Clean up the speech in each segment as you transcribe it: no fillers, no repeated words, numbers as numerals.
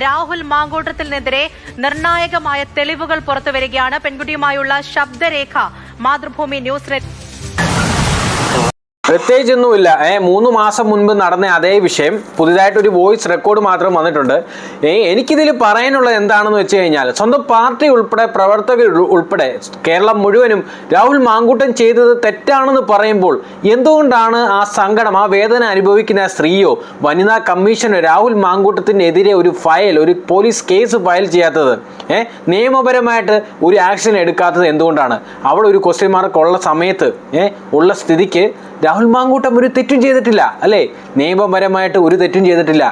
രാഹുൽ മാങ്കൂട്ടത്തിനെതിരെ നിർണായകമായ തെളിവുകൾ പുറത്തുവരികയാണ്. പെൺകുട്ടിയുമായുള്ള ശബ്ദരേഖ മാതൃഭൂമി ന്യൂസ് പ്രത്യേകിച്ചൊന്നുമില്ല. 3 മാസം മുൻപ് നടന്ന അതേ വിഷയം പുതിയതായിട്ടൊരു വോയിസ് റെക്കോർഡ് മാത്രം വന്നിട്ടുണ്ട്. എനിക്കിതിൽ പറയാനുള്ളത് എന്താണെന്ന് വെച്ച് കഴിഞ്ഞാൽ, സ്വന്തം പാർട്ടി ഉൾപ്പെടെ പ്രവർത്തകർ ഉൾപ്പെടെ കേരളം മുഴുവനും രാഹുൽ മാങ്കൂട്ടൻ ചെയ്തത് തെറ്റാണെന്ന് പറയുമ്പോൾ എന്തുകൊണ്ടാണ് ആ സങ്കടം, ആ വേദന അനുഭവിക്കുന്ന സ്ത്രീയോ വനിതാ കമ്മീഷനോ രാഹുൽ മാങ്കൂട്ടത്തിനെതിരെ ഒരു പോലീസ് കേസ് ഫയൽ ചെയ്യാത്തത്? നിയമപരമായിട്ട് ഒരു ആക്ഷൻ എടുക്കാത്തത് എന്തുകൊണ്ടാണ്? അവിടെ ഒരു ക്വസ്റ്റ്യൻ മാർക്ക് ഉള്ള സമയത്ത് ഉള്ള സ്ഥിതിക്ക് രാഹുൽ മാങ്കൂട്ടം ഒരു തെറ്റും ചെയ്തിട്ടില്ല, അല്ലേ? നിയമപരമായിട്ട് ഒരു തെറ്റും ചെയ്തിട്ടില്ല.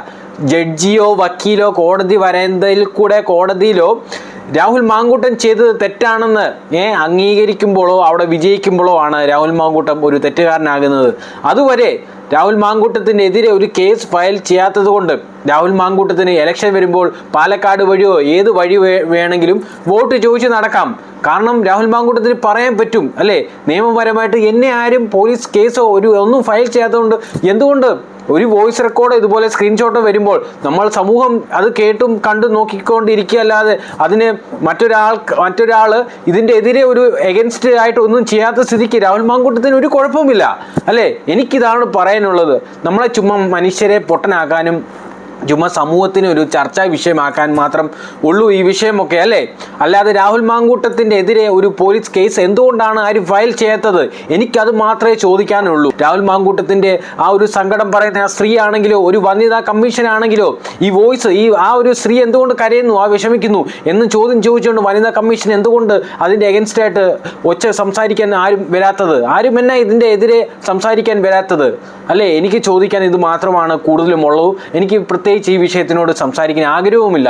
ജഡ്ജിയോ വക്കീലോ കോടതി വരേണ്ടതിൽ കൂടെ കോടതിയിലോ രാഹുൽ മാങ്കൂട്ടം ചെയ്തത് തെറ്റാണെന്ന് അംഗീകരിക്കുമ്പോഴോ അവിടെ വിജയിക്കുമ്പോഴോ ആണ് രാഹുൽ മാങ്കൂട്ടം ഒരു തെറ്റുകാരനാകുന്നത്. അതുവരെ രാഹുൽ മാങ്കൂട്ടത്തിനെതിരെ ഒരു കേസ് ഫയൽ ചെയ്യാത്തത് കൊണ്ട് രാഹുൽ മാങ്കൂട്ടത്തിന് ഇലക്ഷൻ വരുമ്പോൾ പാലക്കാട് വഴിയോ ഏത് വഴി വേണമെങ്കിലും വോട്ട് ചോദിച്ച് നടക്കാം. കാരണം രാഹുൽ മാങ്കൂട്ടത്തിന് പറയാൻ പറ്റും, അല്ലേ? നിയമപരമായിട്ട് എന്നെ ആരും പോലീസ് കേസോ ഒന്നും ഫയൽ ചെയ്യാത്തതുകൊണ്ട് എന്തുകൊണ്ട് ഒരു വോയിസ് റെക്കോർഡ് ഇതുപോലെ സ്ക്രീൻഷോട്ട് വരുമ്പോൾ നമ്മൾ സമൂഹം അത് കേട്ടും കണ്ടും നോക്കിക്കൊണ്ടിരിക്കുകയല്ലാതെ അതിന് മറ്റൊരാൾ ഇതിൻ്റെ എതിരെ ഒരു എഗൻസ്റ്റ് ആയിട്ട് ഒന്നും ചെയ്യാത്ത സ്ഥിതിക്ക് രാഹുൽ മാങ്കൂട്ടത്തിന് ഒരു കുഴപ്പമില്ല, അല്ലേ? എനിക്കിതാണ് പറയാനുള്ളത്. നമ്മളെ ചുമ്മാ മനുഷ്യരെ പൊട്ടനാക്കാനും ചുമ്മാ സമൂഹത്തിന് ഒരു ചർച്ചാ വിഷയമാക്കാൻ മാത്രം ഉള്ളൂ ഈ വിഷയമൊക്കെ, അല്ലേ? അല്ലാതെ രാഹുൽ മാങ്കൂട്ടത്തിൻ്റെ എതിരെ ഒരു പോലീസ് കേസ് എന്തുകൊണ്ടാണ് ആരും ഫയൽ ചെയ്യാത്തത്? എനിക്കത് മാത്രമേ ചോദിക്കാനുള്ളൂ. രാഹുൽ മാങ്കൂട്ടത്തിൻ്റെ ആ ഒരു സങ്കടം പറയുന്ന ആ സ്ത്രീ ആണെങ്കിലോ ഒരു വനിതാ കമ്മീഷൻ ആണെങ്കിലോ ഈ വോയിസ് ആ ഒരു സ്ത്രീ എന്തുകൊണ്ട് കരയുന്നു, വിഷമിക്കുന്നു എന്ന് ചോദ്യം ചോദിച്ചുകൊണ്ട് വനിതാ കമ്മീഷൻ എന്തുകൊണ്ട് അതിൻ്റെ എഗൻസ്റ്റായിട്ട് സംസാരിക്കാൻ ആരും വരാത്തത്? ആരും എന്നാ ഇതിൻ്റെ എതിരെ സംസാരിക്കാൻ വരാത്തത്, അല്ലേ? എനിക്ക് ചോദിക്കാൻ ഇത് മാത്രമാണ് കൂടുതലും ഉള്ളൂ. എനിക്ക് പ്രത്യേകിച്ച് ഈ വിഷയത്തിനോട് സംസാരിക്കാൻ ആഗ്രഹവുമില്ല.